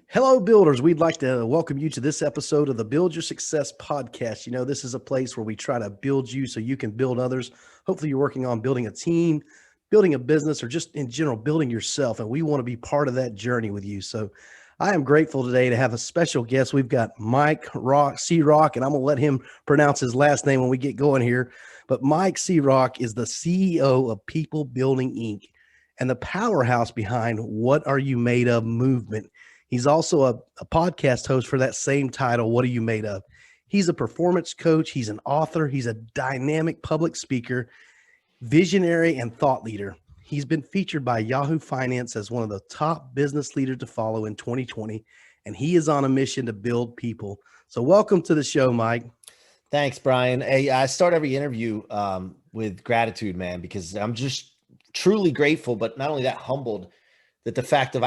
Hello, builders. We'd like to welcome you to this episode of the Build Your Success podcast. You know, this is a place where we try to build you so you can build others. Hopefully, you're working on building a team, building a business, or just in general, building yourself. And we want to be part of that journey with you. So I am grateful today to have a special guest. We've got C-Roc, and I'm going to let him pronounce his last name when we get going here. But Mike C-Roc is the CEO of People Building Inc. and the powerhouse behind What Are You Made Of movement. He's also a podcast host for that same title, What Are You Made Of? He's a performance coach. He's an author. He's a dynamic public speaker, visionary, and thought leader. He's been featured by Yahoo Finance as one of the top business leaders to follow in 2020, and he is on a mission to build people. So welcome to the show, Mike. Thanks, Brian. Hey, I start every interview with gratitude, man, because I'm just truly grateful, but not only that, humbled that the fact of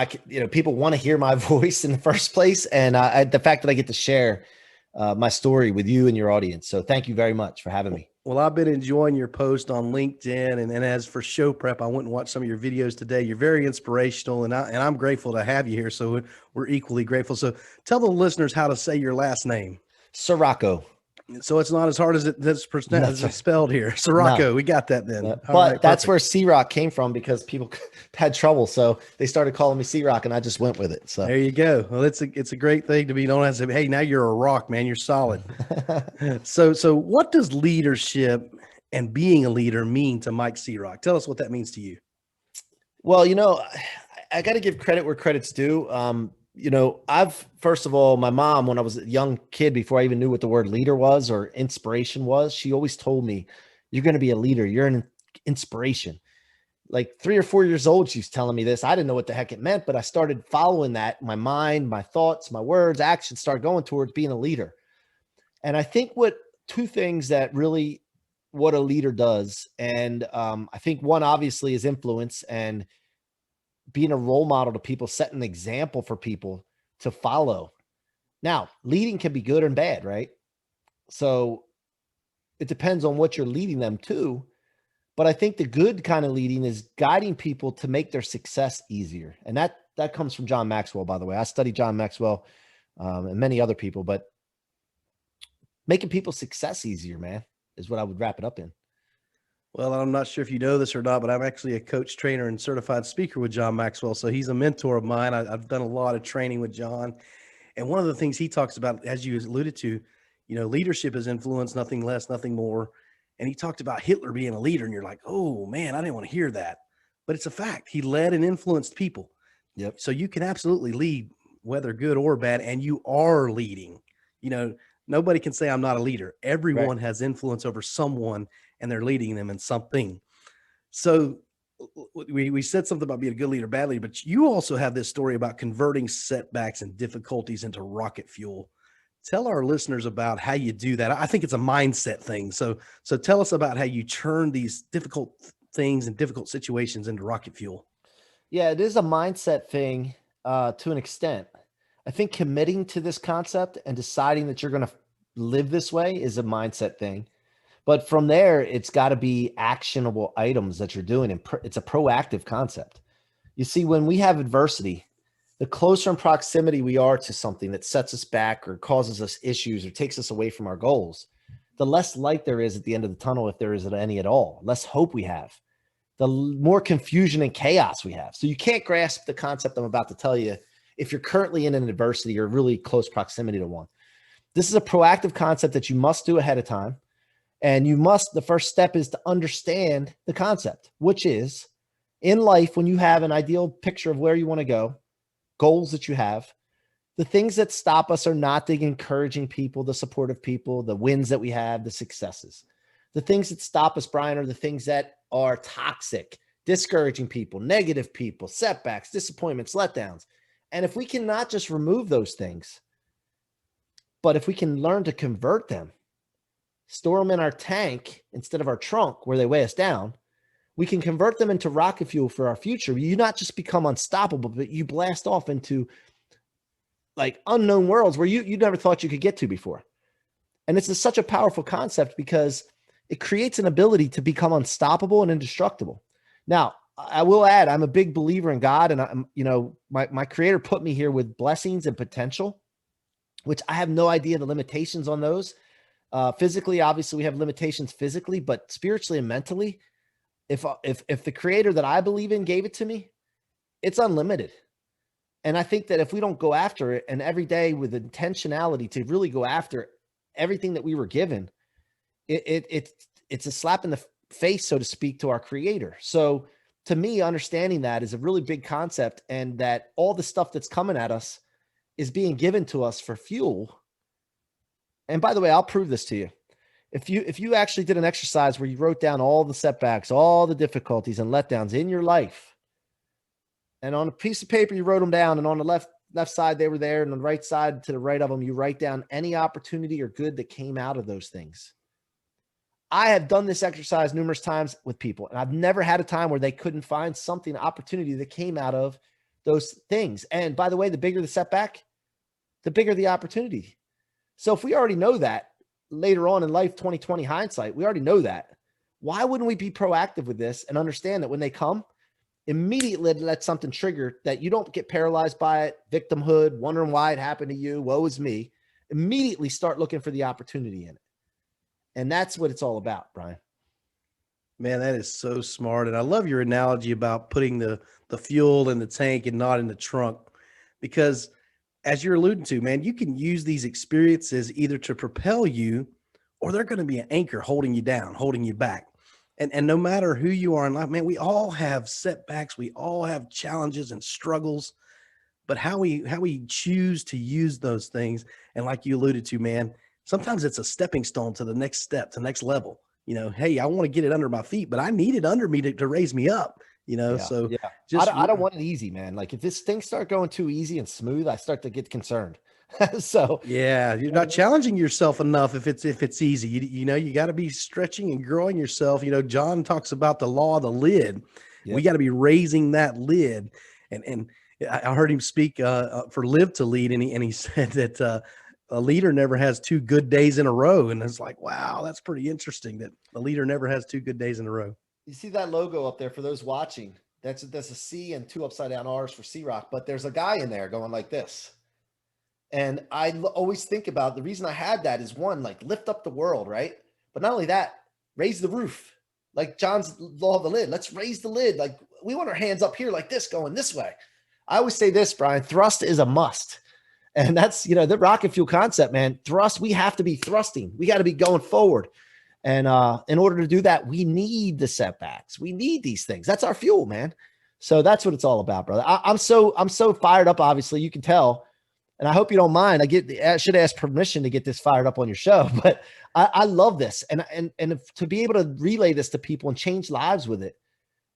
people want to hear my voice in the first place, and the fact that I get to share my story with you and your audience. So thank you very much for having me. Well, I've been enjoying your post on LinkedIn, and as for show prep, I went and watched some of your videos today. You're very inspirational, and I'm grateful to have you here. So we're equally grateful. So tell the listeners how to say your last name. Ciorrocco. So it's not as hard as it's spelled here. Ciorrocco, no. We got that then. But right, that's where C-Roc came from, because people had trouble. So they started calling me C-Roc, and I just went with it. So there you go. Well, it's a great thing to be known as. Hey, now you're a rock, man. You're solid. So what does leadership and being a leader mean to Mike C-Roc? Tell us what that means to you. Well, I got to give credit where credit's due. First of all, my mom, when I was a young kid, before I even knew what the word leader was or inspiration was, she always told me, you're going to be a leader. You're an inspiration. Like 3 or 4 years old, she's telling me this. I didn't know what the heck it meant, but I started following that. My mind, my thoughts, my words, actions started going towards being a leader. And I think two things that really what a leader does. And I think one obviously is influence and being a role model to people, setting an example for people to follow. Now, leading can be good and bad, right? So it depends on what you're leading them to. But I think the good kind of leading is guiding people to make their success easier. And that comes from John Maxwell, by the way. I studied John Maxwell and many other people, but making people's success easier, man, is what I would wrap it up in. Well, I'm not sure if you know this or not, but I'm actually a coach, trainer, and certified speaker with John Maxwell. So he's a mentor of mine. I've done a lot of training with John. And one of the things he talks about, as you alluded to, leadership is influence, nothing less, nothing more. And he talked about Hitler being a leader, and you're like, oh man, I didn't want to hear that. But it's a fact. He led and influenced people. Yep. So you can absolutely lead, whether good or bad, and you are leading. Nobody can say I'm not a leader. Everyone has influence over someone, and they're leading them in something. So we said something about being a good leader, bad leader, but you also have this story about converting setbacks and difficulties into rocket fuel. Tell our listeners about how you do that. I think it's a mindset thing. So tell us about how you turn these difficult things and difficult situations into rocket fuel. Yeah, it is a mindset thing to an extent. I think committing to this concept and deciding that you're going to live this way is a mindset thing. But from there, it's got to be actionable items that you're doing. And it's a proactive concept. You see, when we have adversity, the closer in proximity we are to something that sets us back or causes us issues or takes us away from our goals, the less light there is at the end of the tunnel, if there is any at all, less hope we have, the more confusion and chaos we have. So you can't grasp the concept I'm about to tell you if you're currently in an adversity or really close proximity to one. This is a proactive concept that you must do ahead of time. And the first step is to understand the concept, which is in life, when you have an ideal picture of where you want to go, goals that you have, the things that stop us are not the encouraging people, the supportive people, the wins that we have, the successes. The things that stop us, Brian, are the things that are toxic, discouraging people, negative people, setbacks, disappointments, letdowns. And if we cannot just remove those things, but if we can learn to convert them, store them in our tank instead of our trunk where they weigh us down, we can convert them into rocket fuel for our future. You not just become unstoppable, but you blast off into like unknown worlds where you never thought you could get to before. And it's such a powerful concept because it creates an ability to become unstoppable and indestructible. Now, I will add, I'm a big believer in God, and I'm, my creator put me here with blessings and potential, which I have no idea the limitations on those. Physically, obviously we have limitations physically, but spiritually and mentally, if the creator that I believe in gave it to me, it's unlimited. And I think that if we don't go after it, and every day with intentionality to really go after everything that we were given, it's a slap in the face, so to speak, to our creator. So to me, understanding that is a really big concept, and that all the stuff that's coming at us is being given to us for fuel. And by the way, I'll prove this to you. If you actually did an exercise where you wrote down all the setbacks, all the difficulties and letdowns in your life, and on a piece of paper you wrote them down, and on the left side they were there, and on the right side to the right of them you write down any opportunity or good that came out of those things. I have done this exercise numerous times with people, and I've never had a time where they couldn't find something, opportunity that came out of those things. And by the way, the bigger the setback, the bigger the opportunity. So if we already know that later on in life, 2020 hindsight, we already know that. Why wouldn't we be proactive with this and understand that when they come, immediately let something trigger that you don't get paralyzed by it, victimhood, wondering why it happened to you, woe is me. Immediately start looking for the opportunity in it. And that's what it's all about, Brian. Man, that is so smart. And I love your analogy about putting the fuel in the tank and not in the trunk, because as you're alluding to, man, you can use these experiences either to propel you, or they're going to be an anchor holding you down, holding you back. And no matter who you are in life, man, we all have setbacks. We all have challenges and struggles, but how we choose to use those things. And like you alluded to, man, sometimes it's a stepping stone to the next step, to the next level. Hey, I want to get it under my feet, but I need it under me to raise me up, Yeah. so Yeah. just I don't want it easy, man. Like if this things start going too easy and smooth, I start to get concerned. So yeah, you're not challenging yourself enough if it's easy. You got to be stretching and growing yourself. John talks about the law of the lid. Yep. We got to be raising that lid. And I heard him speak for Live to Lead, and he said that a leader never has 2 good days in a row. And it's like, wow, that's pretty interesting that a leader never has 2 good days in a row. You see that logo up there for those watching? That's a C and 2 upside down R's for C-Roc, but there's a guy in there going like this. And I always think about the reason I had that is, one, like lift up the world, right? But not only that, raise the roof. Like John's law of the lid. Let's raise the lid. Like we want our hands up here like this, going this way. I always say this, Brian, thrust is a must. And that's, the rocket fuel concept, man. Thrust, we have to be thrusting. We got to be going forward. And in order to do that, we need the setbacks. We need these things. That's our fuel, man. So that's what it's all about, brother. I'm so fired up, obviously, you can tell. And I hope you don't mind. I should ask permission to get this fired up on your show, but I love this. And to be able to relay this to people and change lives with it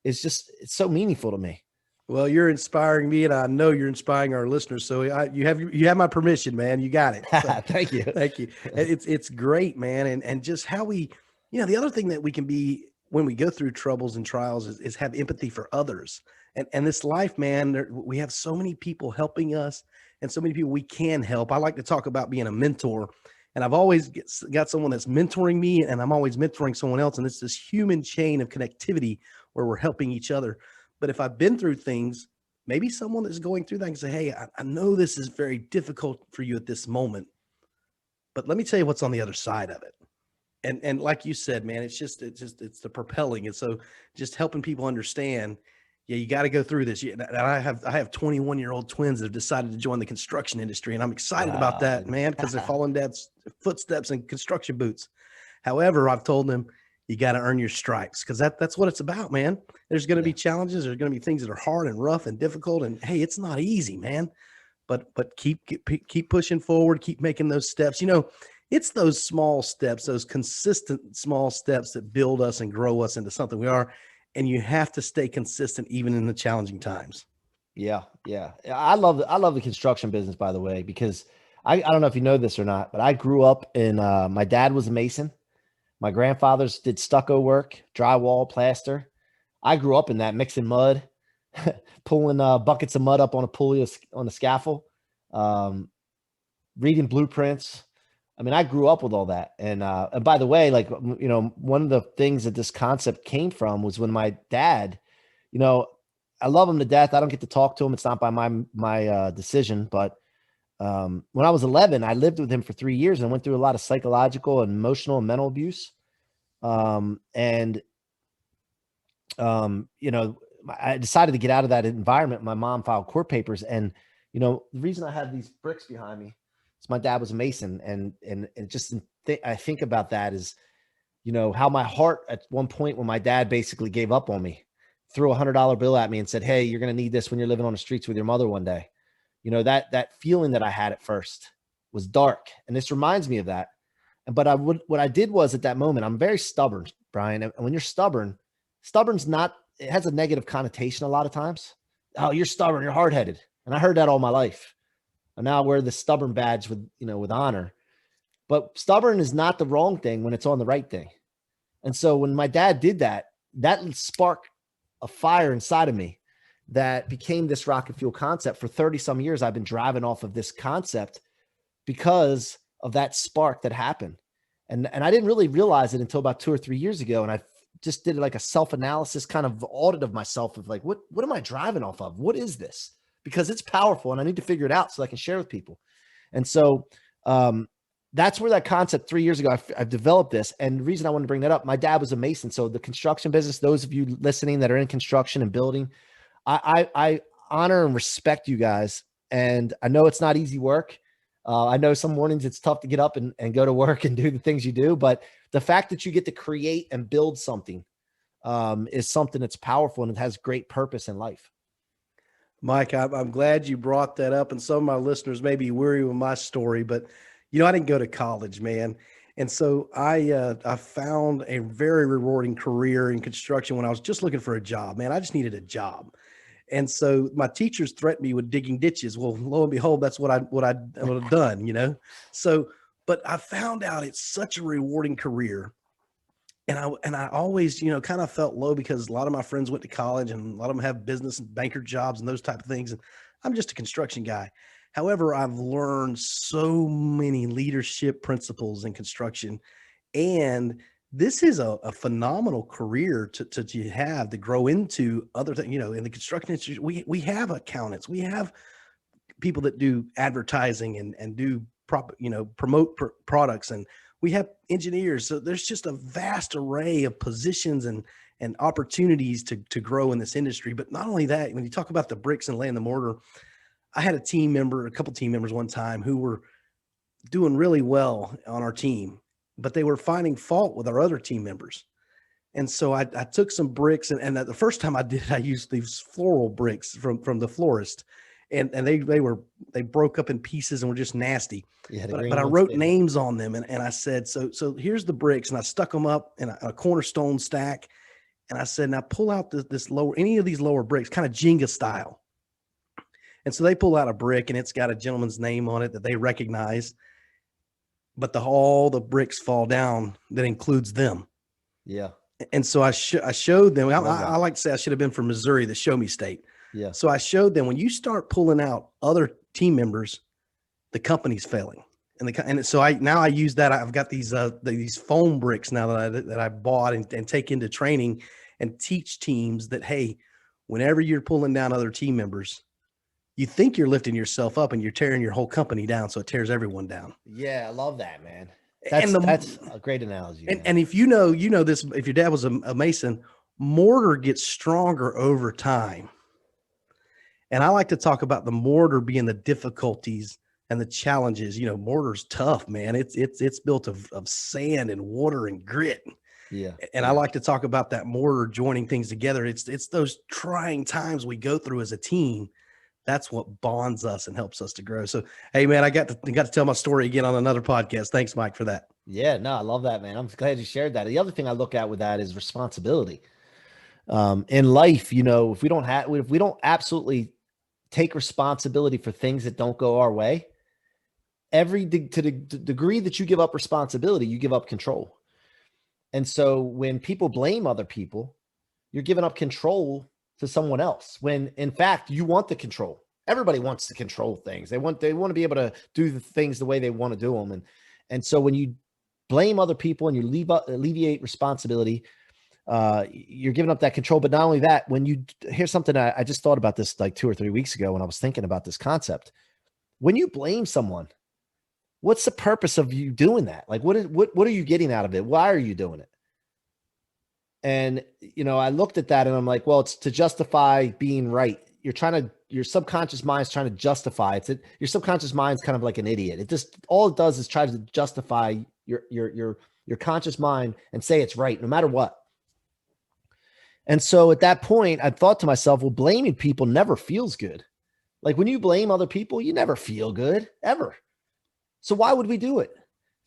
is just, it's so meaningful to me. Well, you're inspiring me, and I know you're inspiring our listeners. So you have my permission, man. You got it. So, Thank you. Thank you. It's great, man. And just how we, the other thing that we can be when we go through troubles and trials is have empathy for others. And this life, man, we have so many people helping us and so many people we can help. I like to talk about being a mentor, and I've always got someone that's mentoring me, and I'm always mentoring someone else. And it's this human chain of connectivity where we're helping each other. But if I've been through things, maybe someone that's going through that can say, hey, I know this is very difficult for you at this moment, but let me tell you what's on the other side of it. And like you said, man, it's the propelling. And so just helping people understand, yeah, you got to go through this. And I have 21-year-old twins that have decided to join the construction industry, and I'm excited about that, man, because they're following dad's footsteps in construction boots. However, I've told them, you got to earn your stripes, because that's what it's about, man. There's going to be challenges. There's going to be things that are hard and rough and difficult. And hey, it's not easy, man, but keep pushing forward, keep making those steps. It's those small steps, those consistent small steps that build us and grow us into something we are. And you have to stay consistent even in the challenging times. Yeah. Yeah. I love the construction business, by the way, because I don't know if you know this or not, but I grew up in, my dad was a mason. My grandfathers did stucco work, drywall, plaster. I grew up in that, mixing mud, pulling buckets of mud up on a pulley on the scaffold, reading blueprints. I mean, I grew up with all that. And by the way, like, one of the things that this concept came from was when my dad, you know, I love him to death. I don't get to talk to him. It's not by my decision, but when I was 11, I lived with him for 3 years and went through a lot of psychological and emotional and mental abuse. And you know, I decided to get out of that environment. My mom filed court papers, and you know, the reason I have these bricks behind me is my dad was a mason, and just I think about that is, you know, how my heart at one point when my dad basically gave up on me, threw $100 bill at me and said, "Hey, you're going to need this when you're living on the streets with your mother one day." You know, that feeling that I had at first was dark, and this reminds me of that. But what I did was at that moment, I'm very stubborn, Brian. And when you're stubborn, stubborn's not, it has a negative connotation a lot of times. Oh, you're stubborn, you're hard-headed. And I heard that all my life. And now I wear the stubborn badge with, you know, with honor. But stubborn is not the wrong thing when it's on the right thing. And so when my dad did that, that sparked a fire inside of me that became this rocket fuel concept. For 30 some years, I've been driving off of this concept because of that spark that happened. And I didn't really realize it until about 2 or 3 years ago. And I just did like a self-analysis kind of audit of myself of like, what am I driving off of? What is this? Because it's powerful and I need to figure it out so I can share with people. And so that's where that concept 3 years ago, I've developed this. And the reason I wanted to bring that up, my dad was a mason. So the construction business, those of you listening that are in construction and building, I honor and respect you guys. And I know it's not easy work. I know some mornings it's tough to get up and go to work and do the things you do, but the fact that you get to create and build something is something that's powerful and it has great purpose in life. Mike, I'm glad you brought that up. And some of my listeners may be weary with my story, but you know, I didn't go to college, man. And so I found a very rewarding career in construction when I was just looking for a job, man. I just needed a job. And so my teachers threatened me with digging ditches. Well, lo and behold, that's what I would have done, you know? So, but I found out it's such a rewarding career. And I always, you know, kind of felt low because a lot of my friends went to college and a lot of them have business and banker jobs and those type of things. And I'm just a construction guy. However, I've learned so many leadership principles in construction, and this is a phenomenal career to have, to grow into other things. You know, in the construction industry, we have accountants, we have people that do advertising and do promote products, and we have engineers. So there's just a vast array of positions and opportunities to grow in this industry. But not only that, when you talk about the bricks and laying the mortar, I had a couple team members one time who were doing really well on our team, but they were finding fault with our other team members. And so I took some bricks and the first time I did, I used these floral bricks from the florist, and they broke up in pieces and were just nasty. Yeah, But I wrote names on them and I said, so here's the bricks, and I stuck them up in a cornerstone stack. And I said, now pull out any of these lower bricks, kind of Jenga style. And so they pull out a brick and it's got a gentleman's name on it that they recognize, but all the bricks fall down that includes them. Yeah. And so I showed them, I like to say I should have been from Missouri, the show me state. Yeah. So I showed them, when you start pulling out other team members, the company's failing. And so I use that. I've got these foam bricks now that I bought and take into training and teach teams that, hey, whenever you're pulling down other team members, you think you're lifting yourself up and you're tearing your whole company down. So it tears everyone down. Yeah. I love that, man. That's a great analogy. And if you know this, if your dad was a mason, mortar gets stronger over time. And I like to talk about the mortar being the difficulties and the challenges. You know, mortar's tough, man. It's built of sand and water and grit. Yeah. And I like to talk about that mortar joining things together. It's those trying times we go through as a team. That's what bonds us and helps us to grow. So, hey, man, I got to tell my story again on another podcast. Thanks, Mike, for that. Yeah, no, I love that, man. I'm glad you shared that. The other thing I look at with that is responsibility. In life, you know, if we don't absolutely take responsibility for things that don't go our way, to the degree that you give up responsibility, you give up control. And so when people blame other people, you're giving up control to someone else, when in fact you want the control. Everybody wants to control things. They want to be able to do the things the way they want to do them. And so when you blame other people and you alleviate responsibility, you're giving up that control. But not only that, here's something I just thought about this like 2 or 3 weeks ago when I was thinking about this concept. When you blame someone, what's the purpose of you doing that? Like, what are you getting out of it? Why are you doing it? And, I looked at that and I'm like, well, it's to justify being right. Your subconscious mind's trying to justify it. Your subconscious mind's kind of like an idiot. All it does is try to justify your conscious mind and say it's right, no matter what. And so at that point, I thought to myself, well, blaming people never feels good. Like when you blame other people, you never feel good ever. So why would we do it?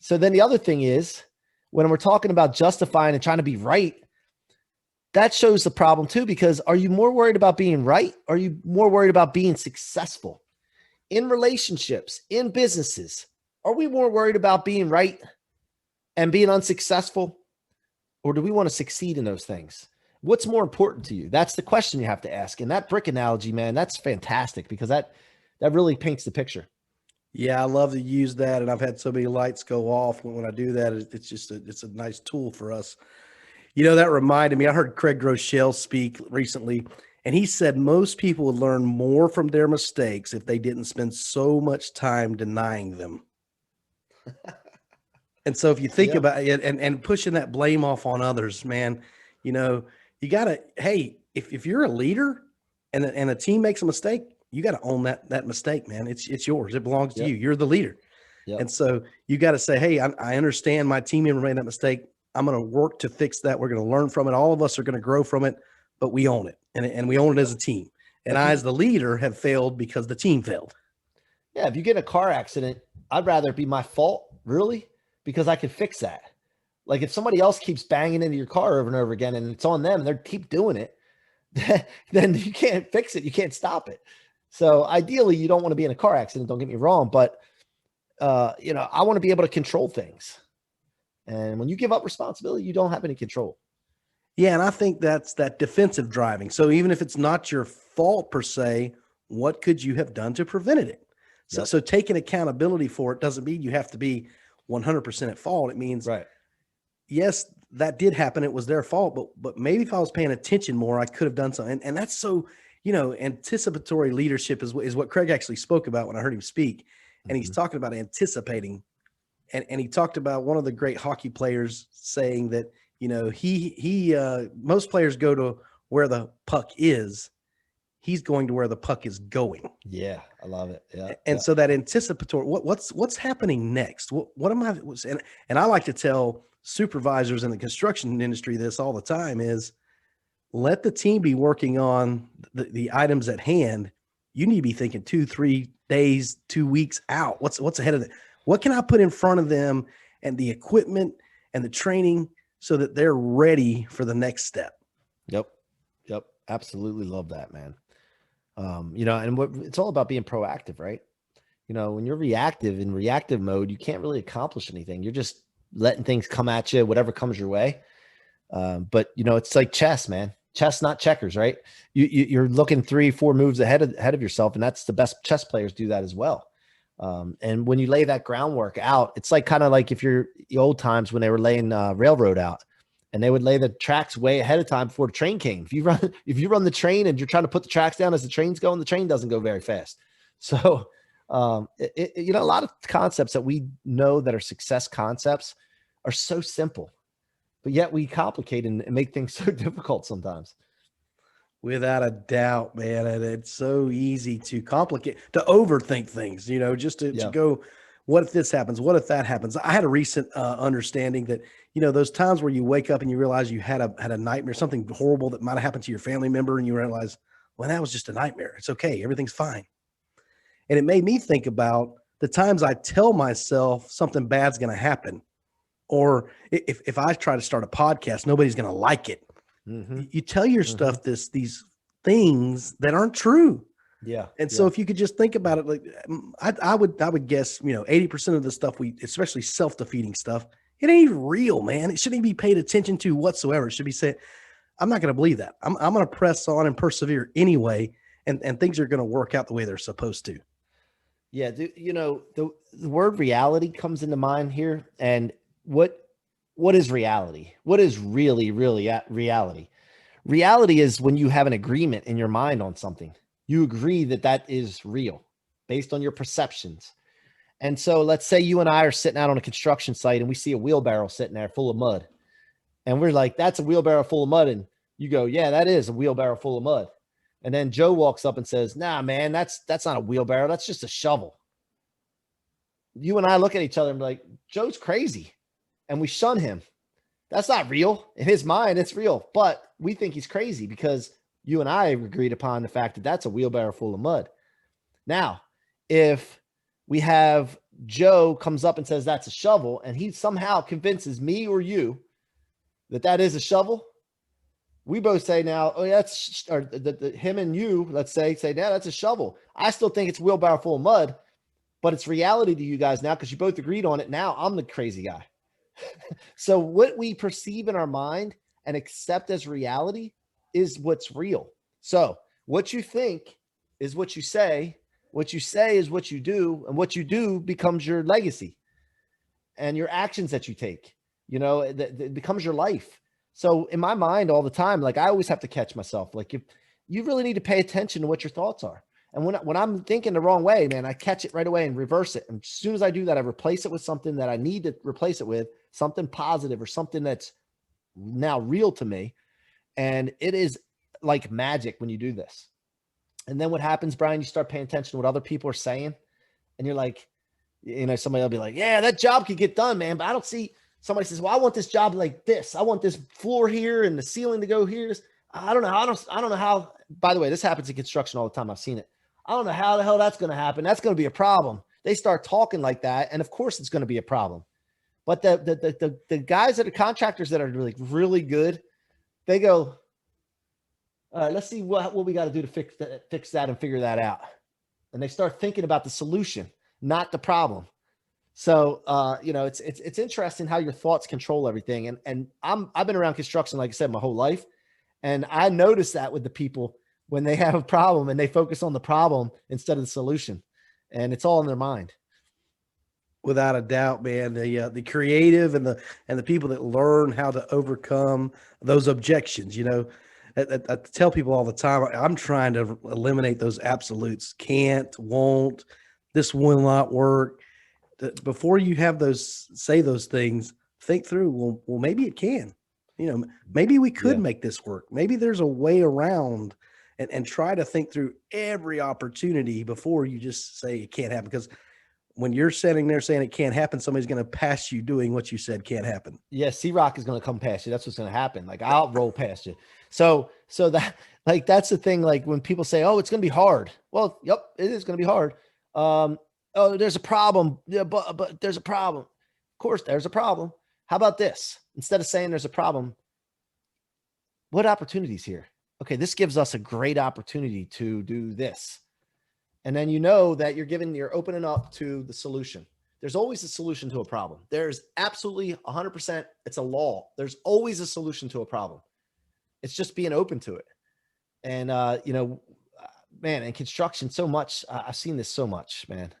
So then the other thing is, when we're talking about justifying and trying to be right, that shows the problem too, because are you more worried about being right? Or are you more worried about being successful in relationships, in businesses? Are we more worried about being right and being unsuccessful? Or do we want to succeed in those things? What's more important to you? That's the question you have to ask. And that brick analogy, man, that's fantastic because that really paints the picture. Yeah, I love to use that. And I've had so many lights go off when I do that. It's a nice tool for us. That reminded me, I heard Craig Groeschel speak recently, and he said most people would learn more from their mistakes if they didn't spend so much time denying them. And so if you think about it and pushing that blame off on others, man, you gotta, hey, if you're a leader and a team makes a mistake, you got to own that mistake, man. It's yours. It belongs to you. You're the leader. And so you got to say, hey, I understand my team member made that mistake. I'm going to work to fix that. We're going to learn from it. All of us are going to grow from it, but we own it. And we own it as a team. And I, as the leader, have failed because the team failed. Yeah. If you get in a car accident, I'd rather it be my fault, really, because I can fix that. Like if somebody else keeps banging into your car over and over again and it's on them and they keep doing it, then you can't fix it. You can't stop it. So ideally you don't want to be in a car accident. Don't get me wrong. But, I want to be able to control things. And when you give up responsibility, you don't have any control. Yeah. And I think that's that defensive driving. So even if it's not your fault per se, what could you have done to prevent it? So taking accountability for it doesn't mean you have to be 100% at fault. It means, right. Yes, that did happen. It was their fault, but maybe if I was paying attention more, I could have done something. And that's so, anticipatory leadership is what Craig actually spoke about when I heard him speak. And he's talking about anticipating. And he talked about one of the great hockey players saying that, most players go to where the puck is. He's going to where the puck is going. Yeah, I love it. Yeah. And so that anticipatory, what's happening next? What am I? And I like to tell supervisors in the construction industry this all the time is let the team be working on the items at hand. You need to be thinking 2-3 days, 2 weeks out. What's ahead of it? What can I put in front of them and the equipment and the training so that they're ready for the next step? Yep. Absolutely love that, man. And it's all about being proactive, right? When you're in reactive mode, you can't really accomplish anything. You're just letting things come at you, whatever comes your way. But it's like chess, man. Chess, not checkers, right? You're looking 3-4 moves ahead of yourself, and that's the best chess players do that as well. And when you lay that groundwork out, it's like kind of like if you're the old times when they were laying railroad out, and they would lay the tracks way ahead of time before the train came. If you run the train and you're trying to put the tracks down as the train's going, the train doesn't go very fast. So, a lot of concepts that we know that are success concepts are so simple, but yet we complicate and make things so difficult sometimes. Without a doubt, man. And it's so easy to complicate, to overthink things, just to go, what if this happens? What if that happens? I had a recent understanding that, those times where you wake up and you realize you had a nightmare, something horrible that might've happened to your family member. And you realize, well, that was just a nightmare. It's okay. Everything's fine. And it made me think about the times I tell myself something bad's going to happen. Or if I try to start a podcast, nobody's going to like it. Mm-hmm. You tell your stuff these things that aren't true. Yeah. And so if you could just think about it, like I would guess, 80% of the stuff especially self-defeating stuff, it ain't even real, man. It shouldn't even be paid attention to whatsoever. It should be said, I'm not going to believe that. I'm going to press on and persevere anyway. And things are going to work out the way they're supposed to. Yeah. The word reality comes into mind here. And what what is reality? What is really reality? Reality is when you have an agreement in your mind on something. You agree that that is real based on your perceptions. And so let's say you and I are sitting out on a construction site and we see a wheelbarrow sitting there full of mud. And we're like, that's a wheelbarrow full of mud. And you go, yeah, that is a wheelbarrow full of mud. And then Joe walks up and says, nah, man, that's not a wheelbarrow. That's just a shovel. You and I look at each other and be like, Joe's crazy. And we shun him. That's not real. In his mind, it's real. But we think he's crazy because you and I agreed upon the fact that that's a wheelbarrow full of mud. Now, if we have Joe comes up and says that's a shovel, and he somehow convinces me or you that that is a shovel, we both say now, oh, that's, or him and you, let's say, yeah, that's a shovel. I still think it's a wheelbarrow full of mud, but it's reality to you guys now because you both agreed on it. Now I'm the crazy guy. So what we perceive in our mind and accept as reality is what's real. So what you think is what you say is what you do, and what you do becomes your legacy and your actions that you take, it becomes your life. So in my mind all the time, like I always have to catch myself. Like if you really need to pay attention to what your thoughts are. And when I'm thinking the wrong way, man, I catch it right away and reverse it. And as soon as I do that, I replace it with something that I need to replace it with, something positive or something that's now real to me. And it is like magic when you do this. And then what happens, Brian, you start paying attention to what other people are saying. And you're like, somebody will be like, yeah, that job could get done, man. But I don't see, somebody says, well, I want this job like this. I want this floor here and the ceiling to go here. I don't know. I don't know how, by the way, this happens in construction all the time. I've seen it. I don't know how the hell that's going to happen. That's going to be a problem. They start talking like that. And of course it's going to be a problem. But the guys that are contractors that are really, really good, they go, all right, let's see what we got to do to fix that and figure that out. And they start thinking about the solution, not the problem. So, it's interesting how your thoughts control everything. And I've been around construction, like I said, my whole life. And I notice that with the people when they have a problem and they focus on the problem instead of the solution, and it's all in their mind. Without a doubt, man, the creative and the people that learn how to overcome those objections, I tell people all the time, I'm trying to eliminate those absolutes. Can't, won't, this will not work. Before you have say those things, think through, well, maybe it can, maybe we could make this work. Maybe there's a way around, and try to think through every opportunity before you just say it can't happen. Because when you're sitting there saying it can't happen, somebody's going to pass you doing what you said can't happen. Yeah. C-Roc is going to come past you. That's what's going to happen. Like I'll roll past you. So that, like, that's the thing. Like when people say, oh, it's going to be hard. Well, yep, it is going to be hard. Oh, there's a problem. Yeah, but there's a problem. Of course there's a problem. How about this? Instead of saying there's a problem, what opportunities here? Okay. This gives us a great opportunity to do this. And then that you're opening up to the solution. There's always a solution to a problem. There's absolutely 100%. It's a law. There's always a solution to a problem. It's just being open to it. And, man, in construction so much, I've seen this so much, man.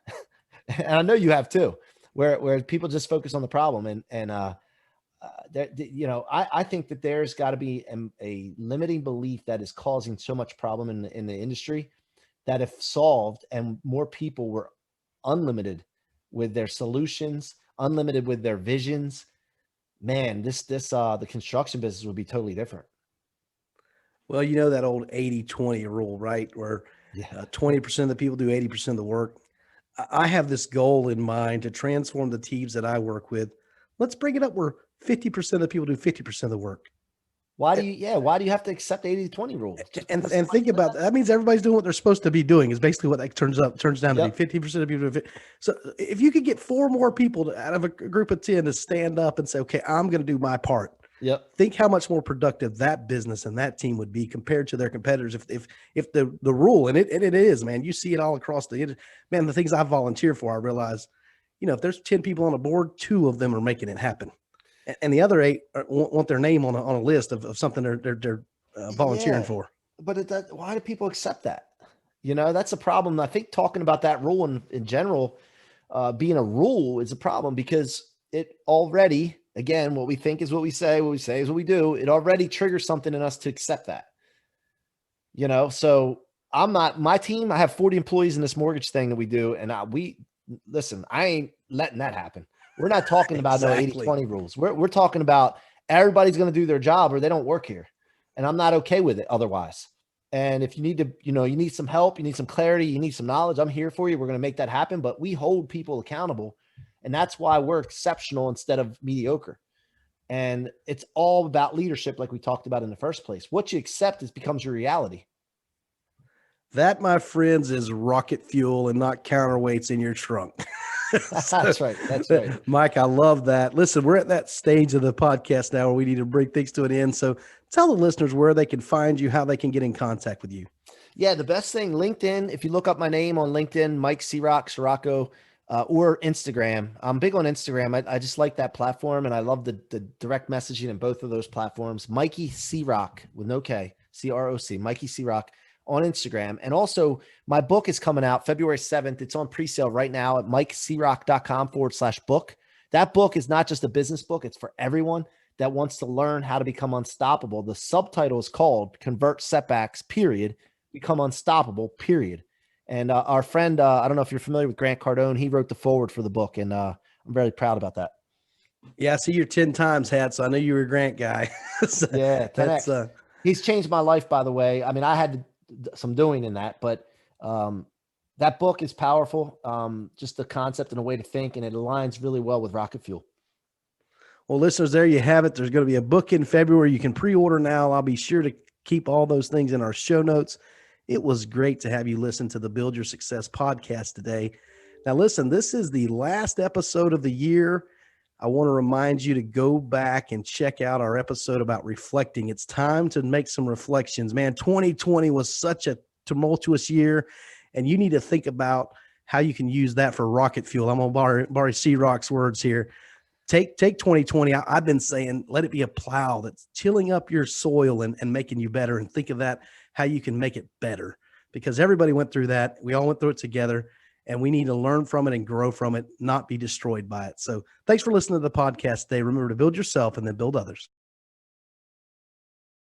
And I know you have too, where people just focus on the problem. I think that there's got to be a limiting belief that is causing so much problem in the industry, that if solved and more people were unlimited with their solutions, unlimited with their visions, man, the construction business would be totally different. Well, that old 80-20 rule, right? Where 20% of the people do 80% of the work. I have this goal in mind to transform the teams that I work with. Let's bring it up where 50% of the people do 50% of the work. Why do you have to accept 80-20 rule? And think about that. That means everybody's doing what they're supposed to be doing is basically what that turns down to be. 50% of people do 50. So if you could get 4 more people out of a group of 10 to stand up and say, okay, I'm going to do my part. Yep. Think how much more productive that business and that team would be compared to their competitors. If the rule, and it is, man, you see it all across the things I volunteer for, I realize, if there's 10 people on a board, 2 of them are making it happen. And the other 8 want their name on a list of something they're volunteering for. But why do people accept that? That's a problem. I think talking about that rule in general, being a rule is a problem because it already, Again, what we think is what we say is what we do. It already triggers something in us to accept that. So I'm not my team. I have 40 employees in this mortgage thing that we do. And listen, I ain't letting that happen. We're not talking about no Exactly. 80-20 rules. We're talking about everybody's going to do their job or they don't work here. And I'm not okay with it otherwise. And if you need to, you need some help, you need some clarity, you need some knowledge, I'm here for you. We're going to make that happen. But we hold people accountable. And that's why we're exceptional instead of mediocre. And it's all about leadership, like we talked about in the first place. What you accept becomes your reality. That, my friends, is rocket fuel and not counterweights in your trunk. That's right. That's right. Mike, I love that. Listen, we're at that stage of the podcast now where we need to bring things to an end. So tell the listeners where they can find you, how they can get in contact with you. Yeah, the best thing, LinkedIn. If you look up my name on LinkedIn, Mike C-Roc, Ciorrocco, or Instagram. I'm big on Instagram. I just like that platform, and I love the direct messaging in both of those platforms. Mikey C-Roc with no K, C-R-O-C, Mikey C-Roc on Instagram. And also, my book is coming out February 7th. It's on pre-sale right now at mikecroc.com/book. That book is not just a business book. It's for everyone that wants to learn how to become unstoppable. The subtitle is called Convert Setbacks, Become Unstoppable, And our friend, I don't know if you're familiar with Grant Cardone, he wrote the foreword for the book, and I'm very proud about that. Yeah, I see your 10 times hat, so I know you were a Grant guy. So yeah, 10X. He's changed my life, by the way. I mean, I had some doing in that, but that book is powerful. Just the concept and a way to think, and it aligns really well with Rocket Fuel. Well, listeners, there you have it. There's going to be a book in February. You can pre-order now. I'll be sure to keep all those things in our show notes. It was great to have you listen to the Build Your Success podcast today. Now, listen, this is the last episode of the year. I want to remind you to go back and check out our episode about reflecting. It's time to make some reflections. Man, 2020 was such a tumultuous year, and you need to think about how you can use that for rocket fuel. I'm going to borrow C-Roc's words here. Take 2020. I've been saying, let it be a plow that's tilling up your soil and making you better. And think of that, how you can make it better, because everybody went through that. We all went through it together, and we need to learn from it and grow from it, not be destroyed by it. So thanks for listening to the podcast today. Remember to build yourself and then build others.